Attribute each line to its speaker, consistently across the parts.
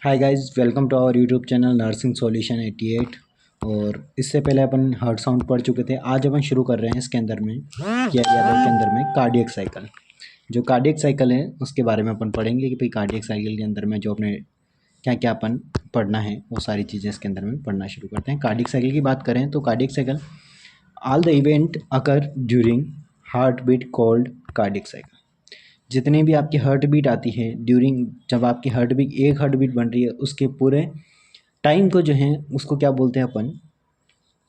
Speaker 1: Hi guys, welcome to our YouTube channel nursing solution 88। और इससे पहले अपन हार्ट साउंड पढ़ चुके थे। आज अपन शुरू कर रहे हैं इसके अंदर में किया गया था, उसके अंदर में कार्डियक साइकिल। जो कार्डियक साइकिल है उसके बारे में अपन पढ़ेंगे कि भाई कार्डियक साइकिल के अंदर में जो अपने क्या क्या अपन पढ़ना है वो सारी चीज़ें इसके अंदर में पढ़ना शुरू करते हैं। कार्डियक साइकिल की बात करें तो cardiac cycle all the event occur during heart beat called cardiac cycle. जितनी भी आपकी हार्ट बीट आती है ड्यूरिंग, जब आपकी हार्ट बीट एक हार्ट बीट बन रही है उसके पूरे टाइम को जो है उसको क्या बोलते हैं अपन,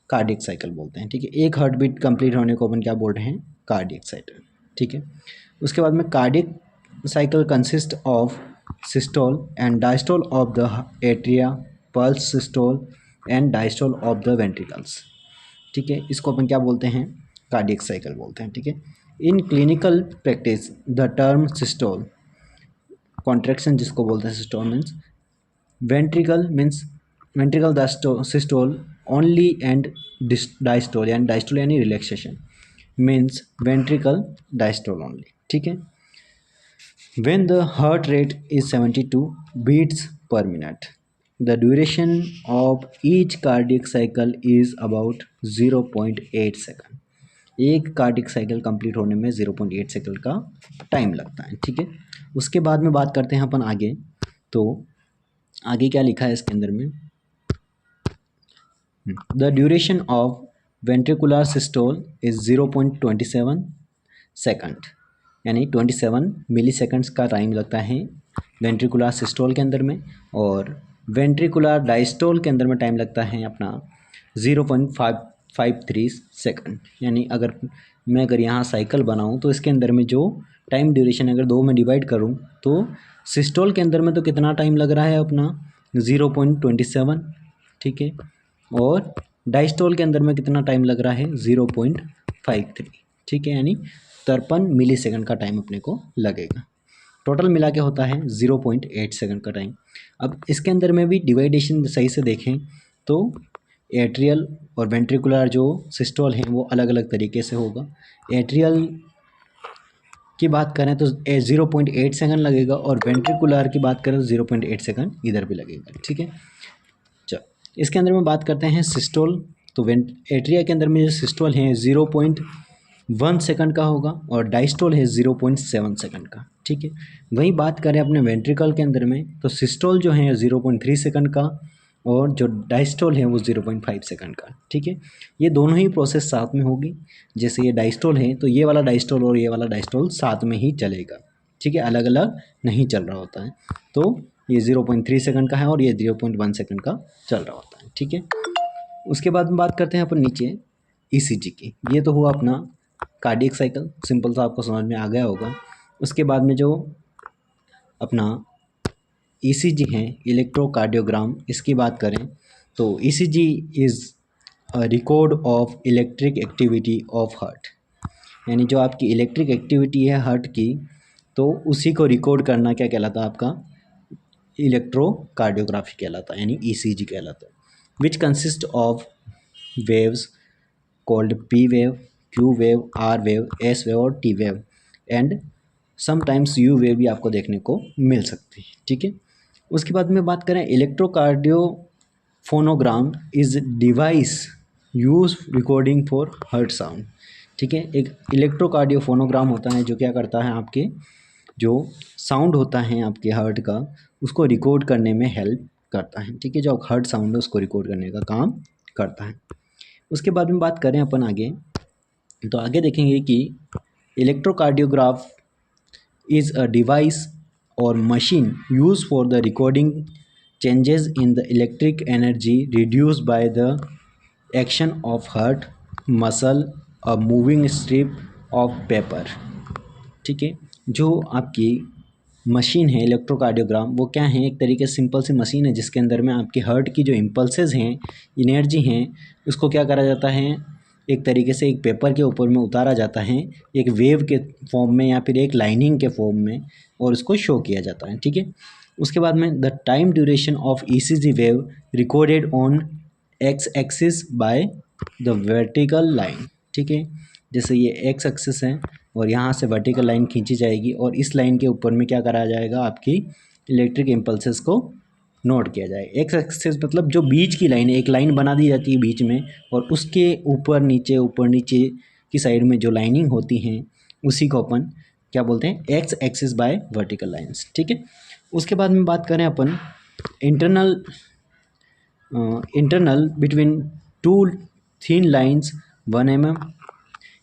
Speaker 1: कार्डियक साइकिल बोलते हैं। ठीक है, एक हार्ट बीट कंप्लीट होने को अपन क्या बोल रहे हैं, कार्डियक साइकिल। ठीक है, उसके बाद में cardiac cycle consist of systole and diastole of the atria, pulse systole and diastole of the ventricles. ठीक है, इसको अपन क्या बोलते हैं, कार्डियक साइकिल बोलते हैं। ठीक है, in clinical practice the term systole contraction जिसको बोलते हैं, systole means means ventricle systole only and diastole यानी relaxation means ventricle diastole only. ठीक है, when the heart rate is 72 beats per minute, the duration of each cardiac cycle is about 0.8 second. एक cardiac cycle complete होने में 0.8 second का time लगता है। ठीक है, उसके बाद में बात करते हैं अपन आगे। तो आगे क्या लिखा है इसके अंदर में, the duration of ventricular systole is 0.27 second, यानी 27 मिली सेकेंड्स का टाइम लगता है वेंट्रिकुलर सिस्टोल के अंदर में। और वेंट्रिकुलर डायस्टोल के अंदर में टाइम लगता है अपना 0.553 सेकंड। यानी अगर यहाँ साइकिल बनाऊँ तो इसके अंदर में जो टाइम ड्यूरेशन अगर दो में डिवाइड करूँ तो सिस्टोल के अंदर में तो कितना टाइम लग रहा है अपना 0.27। ठीक है, और डायस्टोल के अंदर में कितना टाइम लग रहा है 0.53। ठीक है, यानी 53 मिली सेकंड का टाइम अपने को लगेगा। टोटल मिला के होता है 0.8 सेकंड का टाइम। अब इसके अंदर में भी डिवाइडेशन सही से देखें तो एट्रियल और वेंट्रिकुलर जो सिस्टोल हैं वो अलग अलग तरीके से होगा। एट्रियल की बात करें तो 0.8 सेकंड लगेगा और वेंट्रिकुलर की बात करें तो 0.8 सेकंड इधर भी लगेगा। ठीक है, चलो इसके अंदर में बात करते हैं सिस्टोल। तो एट्रिया के अंदर में जो सिस्टोल हैं 0.1 सेकंड का होगा और डायस्टोल है 0.7 सेकंड का। ठीक है, वही बात करें अपने वेंट्रिकल के अंदर में तो सिस्टोल जो है 0.3 सेकंड का और जो डायस्टोल है वो 0.5 सेकंड का। ठीक है, ये दोनों ही प्रोसेस साथ में होगी। जैसे ये डायस्टोल है तो ये वाला डायस्टोल और ये वाला डायस्टोल साथ में ही चलेगा। ठीक है, अलग अलग नहीं चल रहा होता है। तो ये 0.3 सेकंड का है और ये 0.1 सेकंड का चल रहा होता है। ठीक है, उसके बाद में बात करते हैं अपन नीचे ईसीजी की। ये तो हुआ अपना कार्डियक साइकिल, सिंपल सा आपको समझ में आ गया होगा। उसके बाद में जो अपना ईसीजी है, इलेक्ट्रोकार्डियोग्राम, इसकी बात करें तो ECG is record of electric activity of heart. यानी जो आपकी इलेक्ट्रिक एक्टिविटी है हार्ट की तो उसी को रिकॉर्ड करना क्या कहलाता है, आपका इलेक्ट्रोकार्डियोग्राफी कहलाता है, यानी ईसीजी कहलाता है। Which consist of waves called P wave, Q wave, R wave, S wave और T wave and sometimes U wave भी आपको देखने को मिल सकती है। ठीक है, उसके बाद में बात करें electrocardiophonogram is device use recording for heart sound. ठीक है, एक इलेक्ट्रोकार्डियोफोनोग्राम होता है जो क्या करता है, आपके जो साउंड होता है आपके हार्ट का उसको रिकॉर्ड करने में हेल्प करता है। ठीक है, जो हार्ट साउंड है उसको रिकॉर्ड करने का काम करता है। उसके बाद में बात करें अपन आगे तो आगे देखेंगे कि electrocardiograph is a device or machine used for the recording changes in the electric energy reduced by the action of heart muscle a moving strip of paper। ठीक है, जो आपकी मशीन है इलेक्ट्रोकार्डियोग्राम वो क्या है, एक तरीके से सिंपल सी मशीन है जिसके अंदर में आपके हार्ट की जो इम्पल्सेस हैं, एनर्जी हैं, उसको क्या करा जाता है, एक तरीके से एक पेपर के ऊपर में उतारा जाता है एक वेव के फॉर्म में या फिर एक लाइनिंग के फॉर्म में और उसको शो किया जाता है। ठीक है, उसके बाद में the time duration of ECG wave recorded on x axis by the vertical line. ठीक है, जैसे ये एक्स एक्सिस है और यहाँ से वर्टिकल लाइन खींची जाएगी और इस लाइन के ऊपर में क्या करा जाएगा, आपकी इलेक्ट्रिक इम्पल्सेस को नोट किया जाए। एक्स एक्सिस मतलब जो बीच की लाइन है, एक लाइन बना दी जाती है बीच में और उसके ऊपर नीचे की साइड में जो लाइनिंग होती हैं उसी को अपन क्या बोलते हैं, X axis by vertical lines. ठीक है, उसके बाद में बात करें अपन internal between two thin lines 1 mm,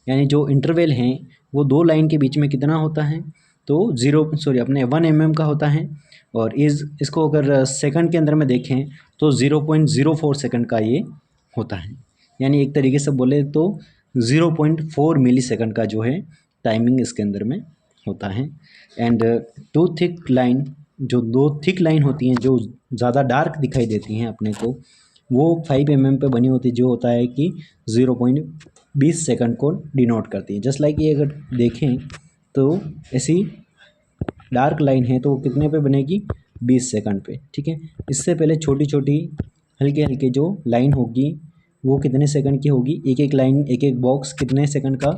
Speaker 1: यानी जो इंटरवल हैं वो दो लाइन के बीच में कितना होता है, तो 1 mm का होता है। और इसको अगर सेकंड के अंदर में देखें तो 0.04 सेकंड का ये होता है, यानी एक तरीके से बोले तो 0.4 मिली सेकंड का जो है टाइमिंग इसके अंदर में होता है। एंड टू थिक लाइन, जो दो थिक लाइन होती हैं जो ज़्यादा डार्क दिखाई देती हैं अपने को, वो 5 mm पे बनी होती है, जो होता है कि 0.20 सेकंड को डिनोट करती है। जस्ट लाइक ये अगर देखें तो ऐसी डार्क लाइन है तो वो कितने पे बनेगी, 20 सेकंड पे। ठीक है, इससे पहले छोटी छोटी हल्के हल्के जो लाइन होगी वो कितने सेकंड की होगी, एक एक लाइन एक एक बॉक्स कितने सेकंड का,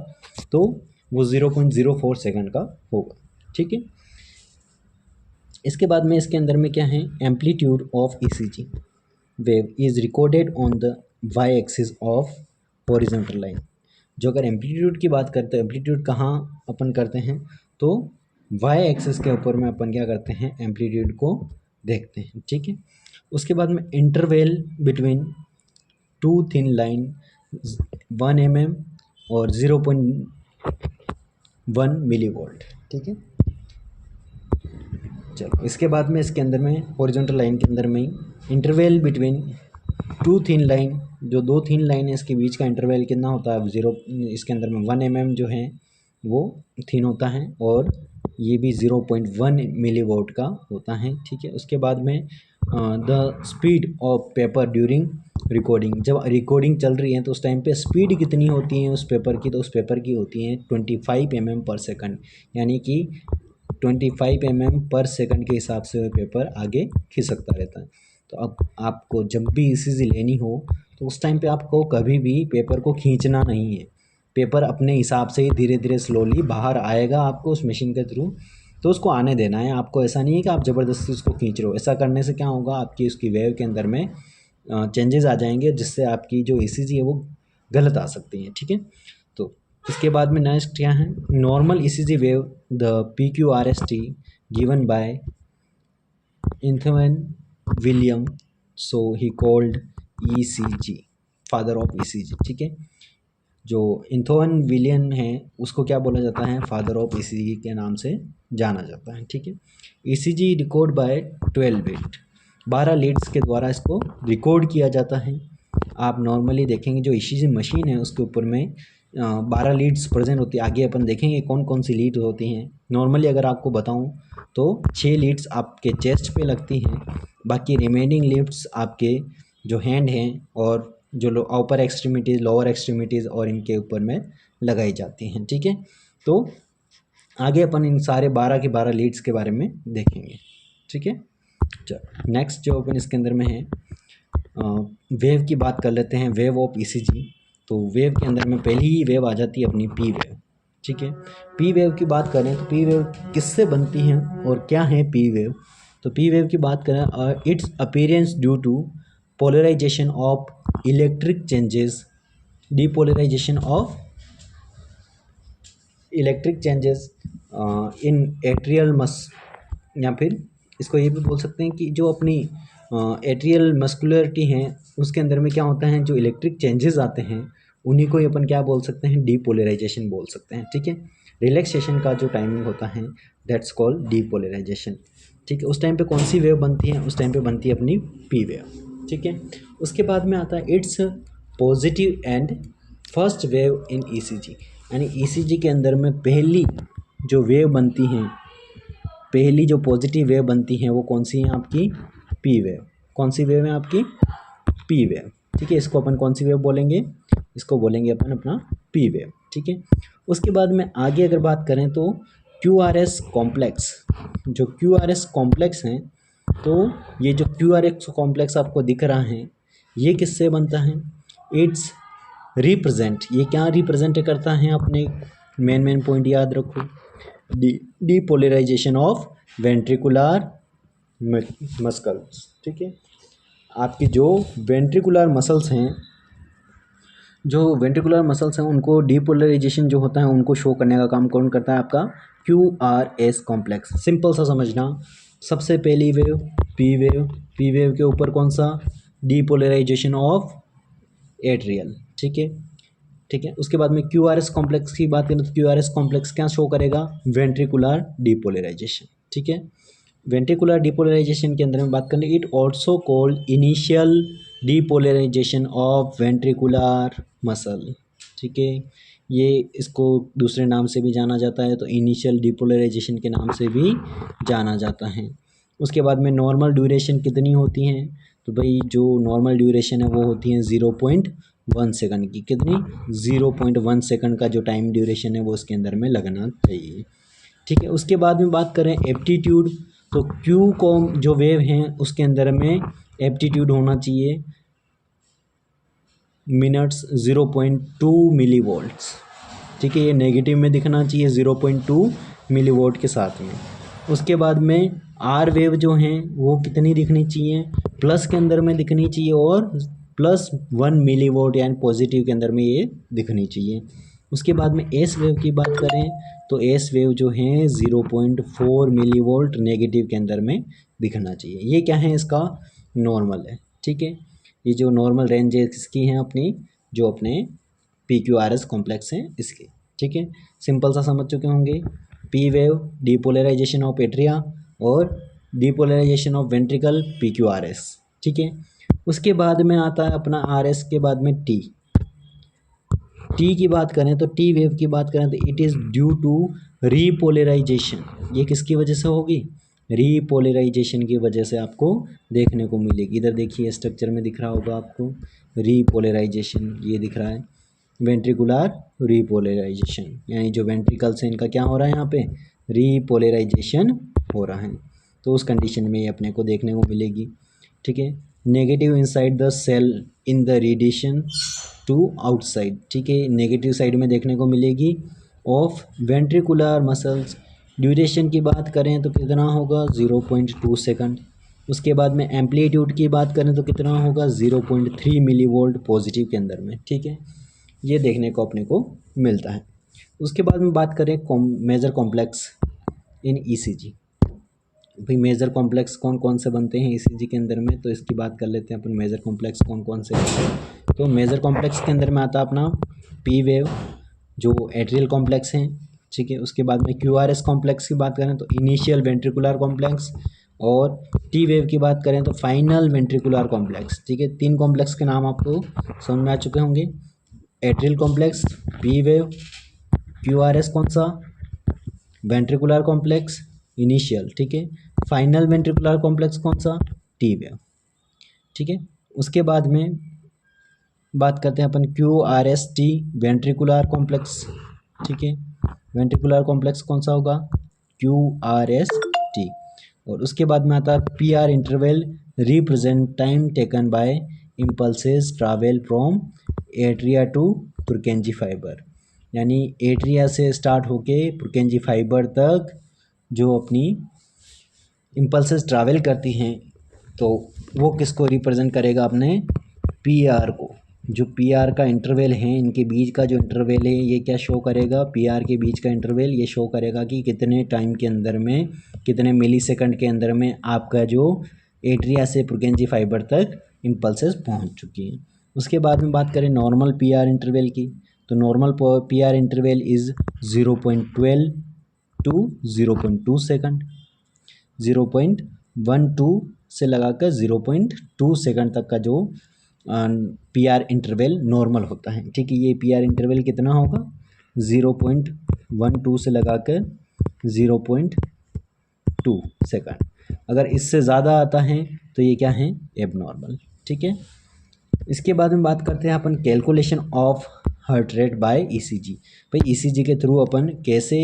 Speaker 1: तो वो 0.04 सेकंड का होगा। ठीक है, इसके बाद में इसके अंदर में क्या है, amplitude of ECG wave is recorded on the Y axis of horizontal line. जो अगर एम्पलीट्यूड की बात करते हैं, एम्पलीट्यूड कहाँ अपन करते हैं, तो वाई एक्सिस के ऊपर में अपन क्या करते हैं, एम्पलीट्यूड को देखते हैं। ठीक है, उसके बाद में interval between two thin line 1 mm और 0.1 मिलीवोल्ट। ठीक है, चलो इसके बाद में इसके अंदर में हॉरिजॉन्टल लाइन के अंदर में interval between two thin line, जो दो थिन लाइन है इसके बीच का इंटरवल कितना होता है, इसके अंदर में 1 mm जो है वो थिन होता है और ये भी 0.1 मिलीवोल्ट का होता है। ठीक है, उसके बाद में the speed of paper during recording, जब रिकॉर्डिंग चल रही है तो उस टाइम पे स्पीड कितनी होती है उस पेपर की, तो उस पेपर की होती है 25 mm पर सेकंड, यानी कि 25 mm पर सेकंड के हिसाब से पेपर आगे खिसकता रहता है। तो अब आपको जब भी ईसीजी लेनी हो तो उस टाइम पे आपको कभी भी पेपर को खींचना नहीं है, पेपर अपने हिसाब से ही धीरे धीरे स्लोली बाहर आएगा आपको उस मशीन के थ्रू, तो उसको आने देना है आपको। ऐसा नहीं है कि आप ज़बरदस्ती उसको खींच रहे हो, ऐसा करने से क्या होगा, आपकी उसकी वेव के अंदर में चेंजेस आ जाएंगे जिससे आपकी जो ईसीजी है वो गलत आ सकती है। ठीक है, तो इसके बाद में नेक्स्ट क्या है, normal ECG wave the PQRST given by Einthoven William, so he called ECG, father of ECG। ठीक है, जो इंथोवन विलियन है उसको क्या बोला जाता है, फादर ऑफ ECG के नाम से जाना जाता है। ठीक है, ECG record by 12 bit, 12 leads के द्वारा इसको रिकॉर्ड किया जाता है। आप नॉर्मली देखेंगे जो ECG मशीन है उसके ऊपर में 12 लीड्स प्रेजेंट होती है। आगे अपन देखेंगे कौन कौन सी लीड होती हैं। नॉर्मली अगर आपको बताऊं तो 6 लीड्स आपके चेस्ट पे लगती हैं, बाकी रिमेनिंग लीड्स आपके जो हैंड हैं और जो अपर एक्सट्रीमिटीज़, लोअर एक्सट्रीमिटीज़ और इनके ऊपर में लगाई जाती हैं। ठीक है, तो आगे अपन इन सारे 12 के 12 लीड्स के बारे में देखेंगे। ठीक है, चलो नेक्स्ट जो अपन इसके अंदर में है वेव की बात कर लेते हैं, वेव ऑफ ECG। तो वेव के अंदर में पहली ही वेव आ जाती है अपनी P वेव। ठीक है, P वेव की बात करें तो P वेव किससे बनती हैं और क्या है P वेव, तो P वेव की बात करें, its appearance due to polarisation of electric changes, depolarisation of electric changes in atrial या फिर इसको ये भी बोल सकते हैं कि जो अपनी एट्रियल मस्कुलरिटी है उसके अंदर में क्या होता है, जो इलेक्ट्रिक चेंजेस आते हैं उन्हीं को ही अपन क्या बोल सकते हैं, डीपोलराइजेशन बोल सकते हैं। ठीक है, रिलैक्सेशन का जो टाइमिंग होता है दैट्स कॉल्ड डीपोलराइजेशन। ठीक है, उस टाइम पे कौन सी वेव बनती है, उस टाइम पे बनती है अपनी P वेव। ठीक है, उसके बाद में आता है it's positive and first wave in ECG, यानी ECG के अंदर में पहली जो वेव बनती हैं, पहली जो पॉजिटिव वेव बनती हैं वो कौन सी है आपकी P वेव। कौन सी वेव है आपकी P वेव। ठीक है, इसको अपन कौन सी वेव बोलेंगे, इसको बोलेंगे अपन अपना P वेव। ठीक है, उसके बाद में आगे अगर बात करें तो QRS कॉम्प्लेक्स, जो QRS कॉम्प्लेक्स हैं, तो ये जो QRS कॉम्प्लेक्स आपको दिख रहा है ये किससे बनता है, इट्स रिप्रेजेंट, ये क्या रिप्रेजेंट करता है, अपने मेन पॉइंट याद रखो, डीपोलराइजेशन ऑफ वेंट्रिकुलर मस्कल्स, ठीक है। आपकी जो वेंट्रिकुलर मसल्स हैं, उनको डीपोलराइजेशन जो होता है उनको शो करने का काम कौन करता है? आपका QRS कॉम्प्लेक्स। सिंपल सा समझना, सबसे पहली वेव पी वेव के ऊपर कौन सा? डीपोलराइजेशन ऑफ एट्रियल, ठीक है, ठीक है। उसके बाद में QRS कॉम्प्लेक्स की बात करें तो QRS कॉम्प्लेक्स क्या शो करेगा? वेंट्रिकुलर डीपोलराइजेशन, ठीक है। वेंट्रिकुलर डीपोलराइजेशन के अंदर में बात करें, it also called initial depolarisation of ventricular muscle, ठीक है। ये इसको दूसरे नाम से भी जाना जाता है, तो इनिशियल डीपोलराइजेशन के नाम से भी जाना जाता है। उसके बाद में नॉर्मल ड्यूरेशन कितनी होती हैं? तो भाई जो नॉर्मल ड्यूरेशन है वो होती है 0.1 सेकंड की। कितनी? 0.1 सेकंड का जो टाइम ड्यूरेशन है वो उसके अंदर में लगना चाहिए, ठीक है। उसके बाद में बात करें एप्टीट्यूड, तो क्यू को जो वेव हैं उसके अंदर में एप्टीट्यूड होना चाहिए मिनट्स 0.2 मिली वोल्ट्स, ठीक है। ये नेगेटिव में दिखना चाहिए 0.2 मिली वोल्ट के साथ में। उसके बाद में आर वेव जो हैं वो कितनी दिखनी चाहिए? प्लस के अंदर में दिखनी चाहिए और +1 मिली वोल्ट यानी पॉजिटिव के अंदर में ये दिखनी चाहिए। उसके बाद में एस वेव की बात करें तो एस वेव जो है 0.4 मिली वोल्ट नेगेटिव के अंदर में दिखना चाहिए। ये क्या है? इसका नॉर्मल है, ठीक है। ये जो नॉर्मल रेंज है इसकी हैं अपनी, जो अपने PQRS कॉम्प्लेक्स हैं इसके, ठीक है। सिंपल सा समझ चुके होंगे। P wave depolarisation of atria और डीपोलराइजेशन ऑफ वेंट्रिकल PQRS, ठीक है। उसके बाद में आता है अपना RS के बाद में टी की बात करें तो टी वेव की बात करें तो it is due to repolarisation. ये किसकी वजह से होगी? रीपोलराइजेशन की वजह से आपको देखने को मिलेगी। इधर देखिए स्ट्रक्चर में दिख रहा होगा आपको रीपोलराइजेशन, ये दिख रहा है वेंट्रिकुलर रीपोलराइजेशन, यानी जो वेंट्रिकल्स हैं इनका क्या हो रहा है? यहाँ पे रीपोलराइजेशन हो रहा है। तो उस कंडीशन में ये अपने को देखने को मिलेगी, ठीक है। Negative inside the cell in the radiation to outside, ठीक है। नेगेटिव साइड में देखने को मिलेगी ऑफ वेंट्रिकुलर मसल्स। ड्यूरेशन की बात करें तो कितना होगा? 0.2 सेकंड। उसके बाद में एम्पलीट्यूड की बात करें तो कितना होगा? 0.3 मिली वोल्ट पॉजिटिव के अंदर में, ठीक है। ये देखने को अपने को मिलता है। उसके बाद में बात करें मेजर कॉम्प्लेक्स इन ECG। भाई मेजर कॉम्प्लेक्स कौन कौन से बनते हैं ECG के अंदर में, तो इसकी बात कर लेते हैं अपन। मेजर कॉम्प्लेक्स कौन कौन से बनते हैं? तो मेजर कॉम्प्लेक्स के अंदर में आता है अपना पी वेव जो एट्रियल कॉम्प्लेक्स हैं, ठीक है। उसके बाद में QRS कॉम्प्लेक्स की बात करें तो इनिशियल वेंट्रिकुलर कॉम्प्लेक्स, और टी वेव की बात करें तो फाइनल वेंट्रिकुलर कॉम्प्लेक्स, ठीक है। 3 कॉम्प्लेक्स के नाम आपको समझ में आ चुके होंगे। Atrial complex, P wave, QRS कौन सा? वेंट्रिकुलर कॉम्प्लेक्स इनिशियल, ठीक है। फाइनल वेंट्रिकुलर कॉम्प्लेक्स कौन सा? टी वेव, ठीक है। उसके बाद में बात करते हैं अपन QRST वेंट्रिकुलर कॉम्प्लेक्स, ठीक है। वेंट्रिकुलर कॉम्प्लेक्स कौन सा होगा? QRST। और उसके बाद में आता है PR interval represent time taken by impulses travel from atria to Purkinje fibre, यानी एट्रिया से स्टार्ट होके पुरकेंजी फाइबर तक जो अपनी इम्पल्सेस ट्रैवल करती हैं, तो वो किसको रिप्रेजेंट करेगा? अपने PR को। जो PR का इंटरवल है, इनके बीच का जो इंटरवल है ये क्या शो करेगा? PR के बीच का इंटरवल ये शो करेगा कि कितने टाइम के अंदर में, कितने मिली सेकंड के अंदर में आपका जो एट्रिया से पुरकेंजी फाइबर तक इम्पल्सेस पहुंच चुकी हैं। उसके बाद में बात करें नॉर्मल PR इंटरवल की, तो normal PR interval is 0.12 to 0.2 second. 0.12 से लगाकर 0.2 सेकंड तक का जो PR इंटरवल नॉर्मल होता है, ठीक है। ये PR इंटरवल कितना होगा? 0.12 से लगाकर 0.2 सेकंड। अगर इससे ज़्यादा आता है तो ये क्या है? एबनॉर्मल, ठीक है। इसके बाद में बात करते हैं अपन calculation of heart rate by ECG। भाई ECG के थ्रू अपन कैसे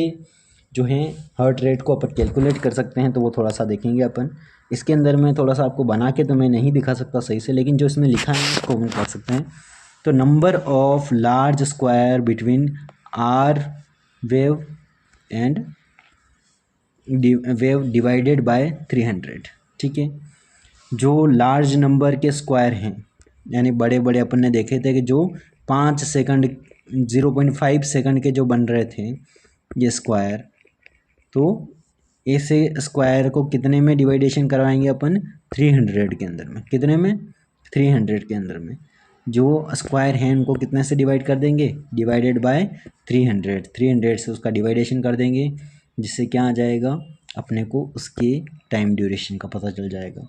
Speaker 1: जो है हार्ट रेट को अपन कैलकुलेट कर सकते हैं, तो वो थोड़ा सा देखेंगे अपन। इसके अंदर में थोड़ा सा आपको बना के तो मैं नहीं दिखा सकता सही से, लेकिन जो इसमें लिखा है उसको हम कर सकते हैं। तो number of large square between R wave and wave divided by 300, ठीक है। जो लार्ज नंबर के स्क्वायर हैं, यानी बड़े बड़े अपन ने देखे थे कि जो 5 सेकंड 0.5 सेकंड के जो बन रहे थे ये स्क्वायर, तो ऐसे स्क्वायर को कितने में डिवाइडेशन करवाएंगे अपन? 300 के अंदर में। कितने में? 300 के अंदर में। जो स्क्वायर हैं उनको कितने से डिवाइड कर देंगे? Divided by 300। 300 से उसका डिवाइडेशन कर देंगे, जिससे क्या आ जाएगा अपने को? उसके टाइम ड्यूरेशन का पता चल जाएगा।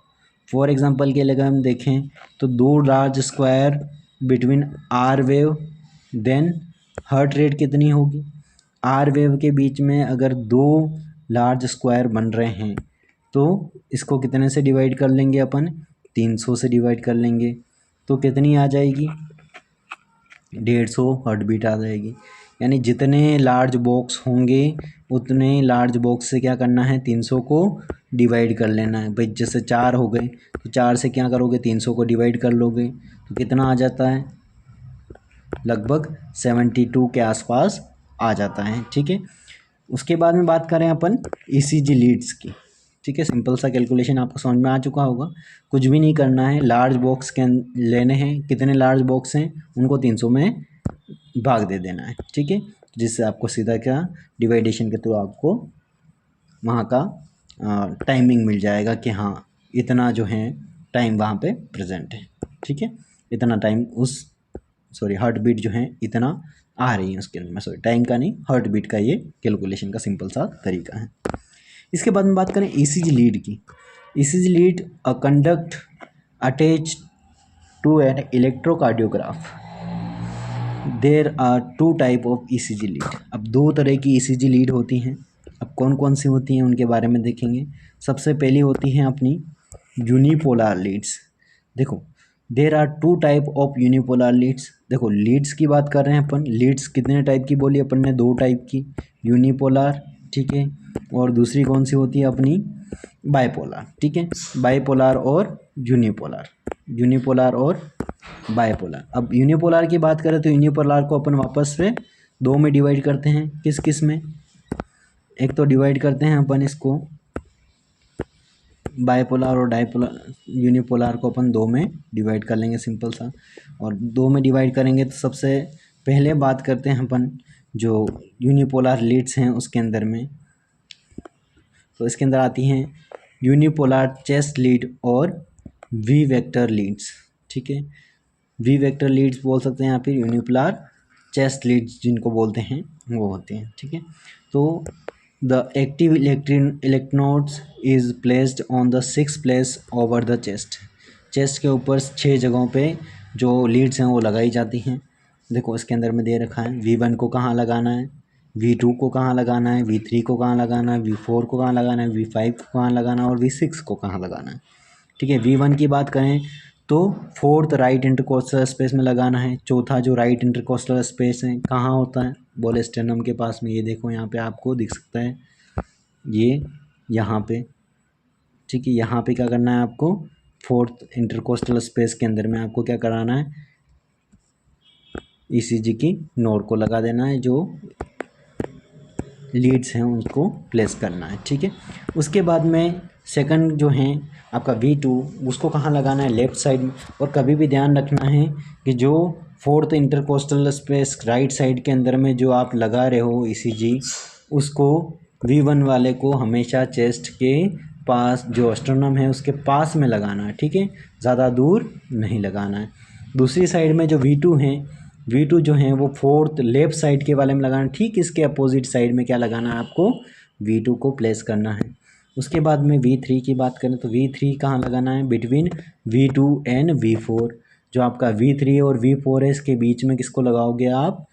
Speaker 1: फॉर एग्जांपल के लिए अगर हम देखें तो 2 large square between R wave, then heart rate कितनी होगी? आर वेव के बीच में अगर 2 लार्ज स्क्वायर बन रहे हैं तो इसको कितने से डिवाइड कर लेंगे अपन? 300 से डिवाइड कर लेंगे, तो कितनी आ जाएगी? 150 हार्ट बीट आ जाएगी। यानी जितने लार्ज बॉक्स होंगे उतने लार्ज बॉक्स से क्या करना है? 300 को डिवाइड कर लेना है। भाई जैसे 4 हो गए तो 4 से क्या करोगे? 300 को डिवाइड कर लोगे, तो कितना आ जाता है? लगभग 72 के आसपास आ जाता है। ठीक है। उसके बाद में बात करें अपन ईसीजी लीड्स की। ठीक है, सिंपल सा कैलकुलेशन आपको समझ में आ चुका होगा। कुछ भी नहीं करना है, लार्ज बॉक्स के लेने हैं। कितने लार्ज बॉक्स हैं उनको 300 में भाग दे देना है। ठीक है, जिससे आपको सीधा क्या डिवाइडेशन के थ्रू आपको वहाँ का टाइमिंग मिल जाएगा कि हाँ इतना जो है टाइम वहाँ पे प्रेजेंट है। ठीक है, इतना टाइम उस हार्ट बीट जो है इतना आ रही है उसके अंदर में। टाइम का नहीं, हार्ट बीट का ये कैलकुलेशन का सिंपल सा तरीका है। इसके बाद में बात करें ईसीजी लीड की। ECG lead a conduct attach to an electrocardiograph. There are 2 type of ECG lead. अब 2 तरह की ईसीजी लीड होती हैं। अब कौन कौन सी होती हैं उनके बारे में देखेंगे। सबसे पहली होती हैं अपनी यूनिपोलर लीड्स। देखो, there are 2 type of unipolar leads. देखो लीड्स की बात कर रहे हैं अपन। लीड्स कितने टाइप की बोली अपन ने? 2 टाइप की, यूनिपोलर, ठीक है, और दूसरी कौन सी होती है अपनी? बाइपोलर। ठीक है, बाइपोलर और यूनिपोलर, यूनिपोलर और बाइपोलर। अब यूनिपोलर की बात करें तो यूनिपोलर को अपन वापस से 2 में डिवाइड करते हैं। किस किस में? एक तो डिवाइड करते हैं अपन इसको बाइपोलर और डाइपोलर। यूनिपोलर को अपन 2 में डिवाइड कर लेंगे, सिंपल सा। और 2 में डिवाइड करेंगे तो सबसे पहले बात करते हैं अपन जो यूनिपोलर लीड्स हैं उसके अंदर में। तो इसके अंदर आती हैं यूनिपोलर चेस्ट लीड और वी वेक्टर लीड्स। ठीक है, वी वेक्टर लीड्स बोल सकते हैं यहाँ पे, यूनिपोलर चेस्ट लीड्स जिनको बोलते हैं वो होते हैं। ठीक है, तो the active electrodes is placed on the 6th place over the chest. Chest के ऊपर 6 जगहों पे जो लीड्स हैं वो लगाई जाती हैं। देखो इसके अंदर में दे रखा है V1 को कहाँ लगाना है, V2 को कहाँ लगाना है, V3 को कहाँ लगाना है, V4 को कहाँ लगाना है, V5 को कहाँ लगाना है और V6 को कहाँ लगाना है। ठीक है, V1 की बात करें तो 4th राइट इंटरकोस्टल स्पेस में लगाना है। चौथा जो राइट इंटरकोस्टल स्पेस है कहाँ होता है? बोले स्टेनम के पास में। ये देखो यहाँ पे आपको दिख सकता है, ये यहाँ पे। ठीक है, यहाँ पे क्या करना है आपको? 4th इंटरकोस्टल स्पेस के अंदर में आपको क्या कराना है? ईसीजी की नोड को लगा देना है, जो लीड्स हैं उनको प्लेस करना है। ठीक है, उसके बाद में सेकंड जो है आपका V2, उसको कहाँ लगाना है? लेफ़्ट साइड में। और कभी भी ध्यान रखना है कि जो 4th intercostal space right side के अंदर में जो आप लगा रहे हो ईसीजी, उसको V1 वाले को हमेशा चेस्ट के पास, जो स्टर्नम है उसके पास में लगाना है। ठीक है, ज़्यादा दूर नहीं लगाना है। दूसरी साइड में जो V2 है, V2 जो है वो 4th लेफ़्ट साइड के वाले में लगाना। ठीक इसके अपोजिट साइड में क्या लगाना है आपको? V2 को प्लेस करना है। उसके बाद में V3 की बात करें तो V3 कहाँ लगाना है? Between V2 and V4। जो आपका V3 और V4 है इसके बीच में किसको लगाओगे आप?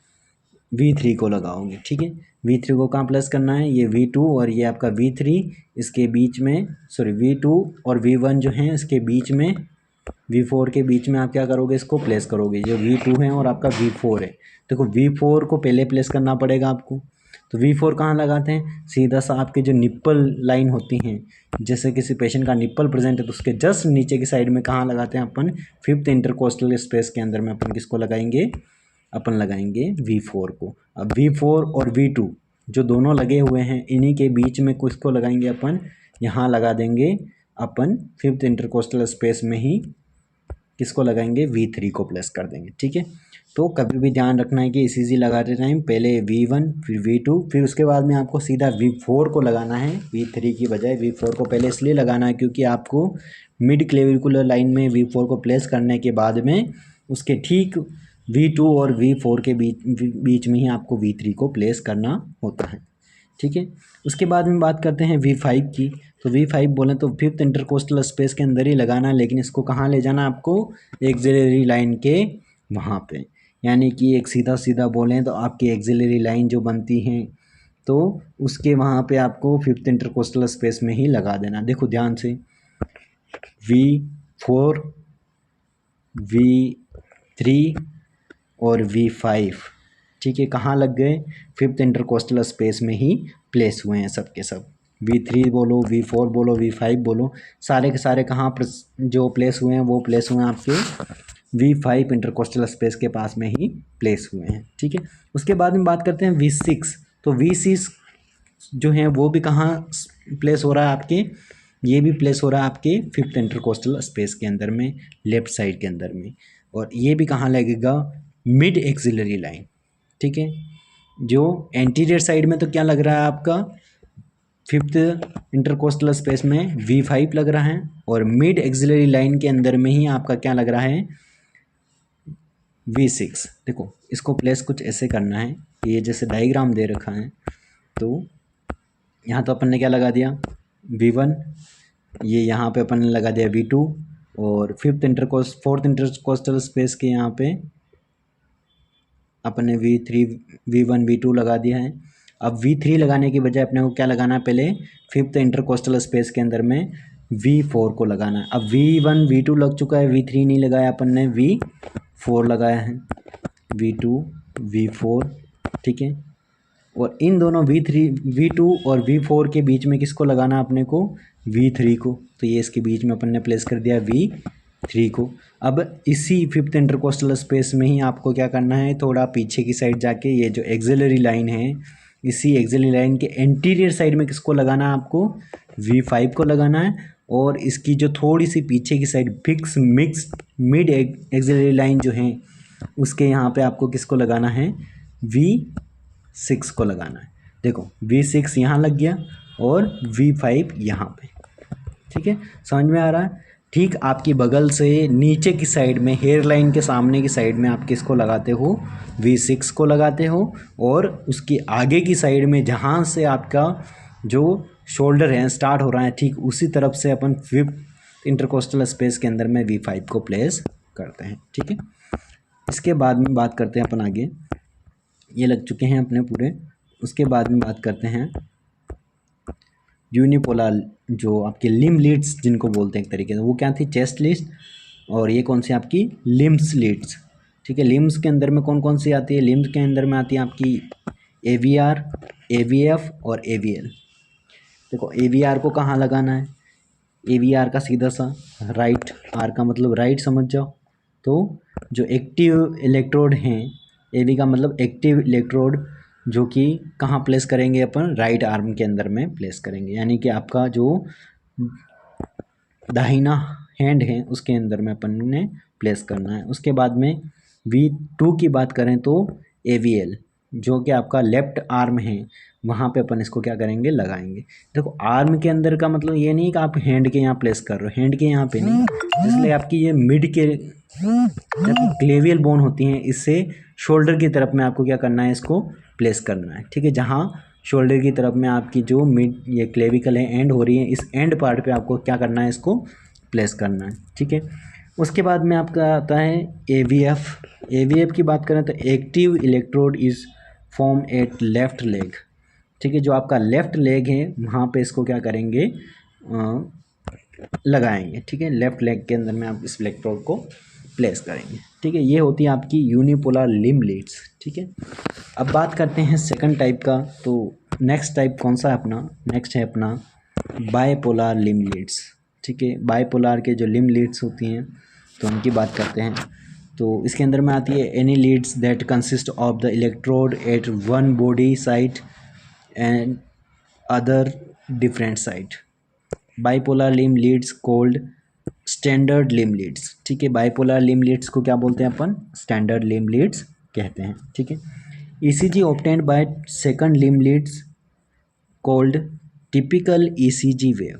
Speaker 1: V3 को लगाओगे। ठीक है, V3 को कहाँ प्लेस करना है? ये V2 और ये आपका V3 इसके बीच में, V2 और V1 जो है इसके बीच में, V4 के बीच में आप क्या करोगे? इसको प्लेस करोगे। जो V2 है और आपका V4 है। देखो V4 को पहले प्लेस करना पड़ेगा आपको। तो V4 कहाँ लगाते हैं? सीधा सा आपके जो निप्पल लाइन होती हैं, जैसे किसी पेशेंट का निप्पल प्रेजेंट है तो उसके जस्ट नीचे की साइड में कहाँ लगाते हैं अपन? 5th इंटरकोस्टल स्पेस के अंदर में अपन किसको लगाएंगे? अपन लगाएंगे V4 को। अब V4 और V2 जो दोनों लगे हुए हैं, इन्हीं के बीच में किसको लगाएंगे अपन? यहाँ लगा देंगे अपन फिफ्थ इंटरकोस्टल स्पेस में ही किसको लगाएंगे, V3 को प्लेस कर देंगे। ठीक है, तो कभी भी ध्यान रखना है कि इसी लगाते टाइम पहले V1 फिर V2 फिर उसके बाद में आपको सीधा V4 को लगाना है, V3 की बजाय V4 को पहले इसलिए लगाना है क्योंकि आपको मिड क्लेविकुलर लाइन में V4 को प्लेस करने के बाद में उसके ठीक V2 और V4 के बीच में ही आपको V3 को प्लेस करना होता है। ठीक है, उसके बाद में बात करते हैं V5 की। तो V5 बोलें तो फिफ्थ इंटरकोस्टल स्पेस के अंदर ही लगाना है, लेकिन इसको कहाँ ले जाना आपको, एक्सिलरी लाइन के वहाँ पे, यानी कि एक सीधा सीधा बोलें तो आपकी एक्सिलरी लाइन जो बनती हैं तो उसके वहाँ पे आपको फिफ्थ इंटरकोस्टल स्पेस में ही लगा देना। देखो ध्यान से, V4 V3 और V5, ठीक है, कहाँ लग गए, फिफ्थ इंटरकोस्टल स्पेस में ही प्लेस हुए हैं सब के सब। V3 बोलो, V4 बोलो, V5 बोलो, सारे के सारे कहाँ पर जो प्लेस हुए हैं वो प्लेस हुए हैं आपके V5 इंटरकोस्टल स्पेस के पास में ही प्लेस हुए हैं। ठीक है, उसके बाद में बात करते हैं V6। तो V6 जो है वो भी कहाँ प्लेस हो रहा है आपके, ये भी प्लेस हो रहा है आपके फिफ्थ इंटरकोस्टल स्पेस के अंदर में, लेफ्ट साइड के अंदर में, और ये भी कहाँ लगेगा, मिड एक्सिलरी लाइन। ठीक है, जो एंटीरियर साइड में तो क्या लग रहा है आपका, फिफ्थ इंटरकोस्टल स्पेस में V5 लग रहा है, और मिड एक्सिलरी लाइन के अंदर में ही आपका क्या लग रहा है, V6। देखो इसको प्लेस कुछ ऐसे करना है, ये जैसे डायग्राम दे रखा है, तो यहाँ तो अपन ने क्या लगा दिया, V1, ये यहाँ पे अपन ने लगा दिया V2, और फोर्थ इंटरकोस्टल स्पेस के यहाँ पे अपन ने V3 V1 V2 लगा दिया है। अब V3 लगाने की बजाय अपने को क्या लगाना है, पहले फिफ्थ इंटरकोस्टल स्पेस के अंदर में V4 को लगाना है। अब V1 V2 लग चुका है, V3 नहीं लगाया अपन ने, V4 लगाया है, V2 V4। ठीक है, और इन दोनों V2 और V4 के बीच में किसको लगाना है अपने को, V3 को। तो ये इसके बीच में अपन ने प्लेस कर दिया V3 को। अब इसी फिफ्थ इंटरकोस्टल स्पेस में ही आपको क्या करना है, थोड़ा पीछे की साइड जाके ये जो एक्सिलरी लाइन है, इसी एक्सिलरी लाइन के एंटीरियर साइड में किसको लगाना है आपको, V5 को लगाना है, और इसकी जो थोड़ी सी पीछे की side fix mix mid axillary line जो है उसके यहाँ पे आपको किसको लगाना है, V6 को लगाना है। देखो V6 यहाँ लग गया और V5 यहाँ पे। ठीक है, समझ में आ रहा है। ठीक आपकी बगल से नीचे की साइड में, हेयर लाइन के सामने की साइड में आप किसको लगाते हो, V6 को लगाते हो, और उसकी आगे की साइड में जहाँ से आपका जो शोल्डर है स्टार्ट हो रहा है, ठीक उसी तरफ से अपन फिफ्थ इंटरकोस्टल स्पेस के अंदर में V5 को प्लेस करते हैं। ठीक है, इसके बाद में बात करते हैं अपन आगे, ये लग चुके हैं अपने पूरे। उसके बाद में बात करते हैं यूनिपोलर, जो आपके लिम्ब लीड्स जिनको बोलते हैं एक तरीके से, वो क्या थी, चेस्ट लीड्स, और ये कौन सी आपकी लिम्ब्स लीड्स। ठीक है, लिम्ब्स के अंदर में कौन कौन सी आती है, लिम्ब्स के अंदर में आती है आपकी AVR, AVF और AVL। देखो AVR को कहाँ लगाना है, AVR का सीधा सा राइट, आर का मतलब राइट समझ जाओ। तो जो एक्टिव इलेक्ट्रोड हैं, AV का मतलब एक्टिव इलेक्ट्रोड, जो कि कहाँ प्लेस करेंगे अपन, राइट आर्म के अंदर में प्लेस करेंगे, यानी कि आपका जो दाहिना हैंड है उसके अंदर में अपन ने प्लेस करना है। उसके बाद में V2 की बात करें तो AVL, जो कि आपका लेफ्ट आर्म है, वहाँ पे अपन इसको क्या करेंगे, लगाएंगे। देखो आर्म के अंदर का मतलब ये नहीं कि आप हैंड के यहाँ प्लेस कर रहे हो, हैंड के यहाँ पे नहीं, इसलिए आपकी ये मिड के क्लेवियल बोन होती हैं, इससे शोल्डर की तरफ में आपको क्या करना है, इसको प्लेस करना है। ठीक है, जहाँ शोल्डर की तरफ में आपकी जो मिड ये क्लेविकल है एंड हो रही है, इस एंड पार्ट पे आपको क्या करना है, इसको प्लेस करना है। ठीक है, उसके बाद में आपका आता है AVF। AVF की बात करें तो active electrode is form at left leg. ठीक है, जो आपका लेफ्ट लेग है वहाँ पे इसको क्या करेंगे, लगाएंगे। ठीक है, लेफ्ट लेग के अंदर में आप इस इलेक्ट्रोड को प्लेस करेंगे। ठीक है, ये होती है आपकी यूनिपोलर लिम्ब लीड्स। ठीक है, अब बात करते हैं सेकंड टाइप का। तो नेक्स्ट टाइप कौन सा है अपना, नेक्स्ट है अपना बायपोलर लिम्ब लीड्स। ठीक है, बायपोलर के जो लिम्ब लीड्स होती हैं तो उनकी बात करते हैं। तो इसके अंदर में आती है any leads that consist of the electrode at one body side and other different side. Bipolar limb leads called standard limb leads. ठीक है, बाइपोलर लिम्ब लीड्स को क्या बोलते हैं अपन, स्टैंडर्ड लिम्ब लीड्स कहते हैं। ठीक है, ECG obtained by second limb leads called typical ECG wave.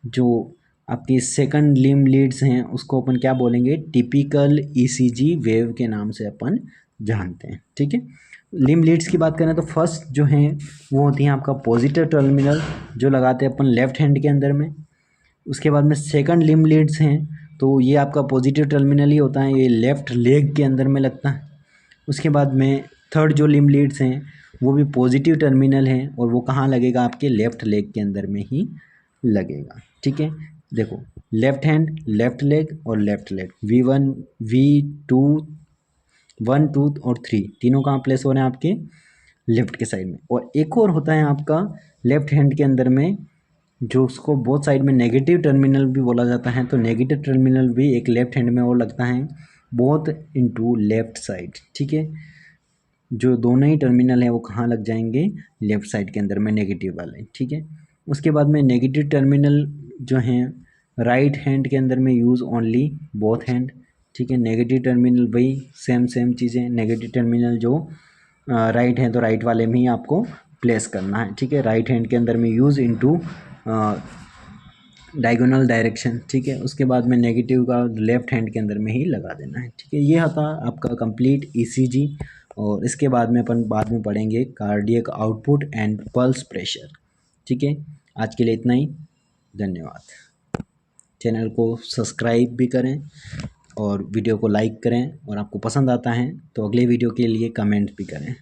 Speaker 1: जो आपकी सेकंड लिम्ब लीड्स हैं उसको अपन क्या बोलेंगे, टिपिकल ईसीजी वेव के नाम से अपन जानते हैं। ठीक है, लिम्ब लीड्स की बात करें तो फर्स्ट जो हैं वो होती हैं आपका पॉजिटिव टर्मिनल, जो लगाते हैं अपन लेफ्ट हैंड के अंदर में। उसके बाद में सेकंड लिम्ब लीड्स हैं तो ये आपका पॉजिटिव टर्मिनल ही होता है, ये लेफ्ट लेग के अंदर में लगता है। उसके बाद में थर्ड जो लिम्ब लीड्स हैं वो भी पॉजिटिव टर्मिनल हैं और वो कहाँ लगेगा, आपके लेफ्ट लेग के अंदर में ही लगेगा। ठीक है, देखो लेफ्ट हैंड, लेफ्ट लेग और लेफ्ट लेग, V1 V2 1 2 और 3 तीनों कहाँ प्लेस हो रहे हैं, आपके लेफ्ट के साइड में। और एक और होता है आपका लेफ्ट हैंड के अंदर में, जो उसको बोथ साइड में नेगेटिव टर्मिनल भी बोला जाता है। तो नेगेटिव टर्मिनल भी एक लेफ्ट हैंड में और लगता है, बोथ इनटू लेफ्ट साइड। ठीक है, जो दोनों ही टर्मिनल है वो कहाँ लग जाएंगे, लेफ्ट साइड के अंदर में, नेगेटिव वाले। ठीक है, उसके बाद में नेगेटिव टर्मिनल जो हैं राइट हैंड के अंदर में यूज़ ओनली बोथ हैंड। ठीक है, नेगेटिव टर्मिनल वही सेम चीज़ें, नेगेटिव टर्मिनल जो राइट है तो राइट वाले में ही आपको प्लेस करना है। ठीक है, राइट हैंड के अंदर में यूज़ इनटू डायगोनल डायरेक्शन। ठीक है, उसके बाद में नेगेटिव का लेफ्ट हैंड के अंदर में ही लगा देना है। ठीक है, ये होता आपका कंप्लीट ईसीजी। और इसके बाद में अपन बाद में पढ़ेंगे cardiac output and pulse pressure. ठीक है, आज के लिए इतना ही, धन्यवाद। चैनल को सब्सक्राइब भी करें और वीडियो को लाइक करें, और आपको पसंद आता है तो अगले वीडियो के लिए कमेंट भी करें।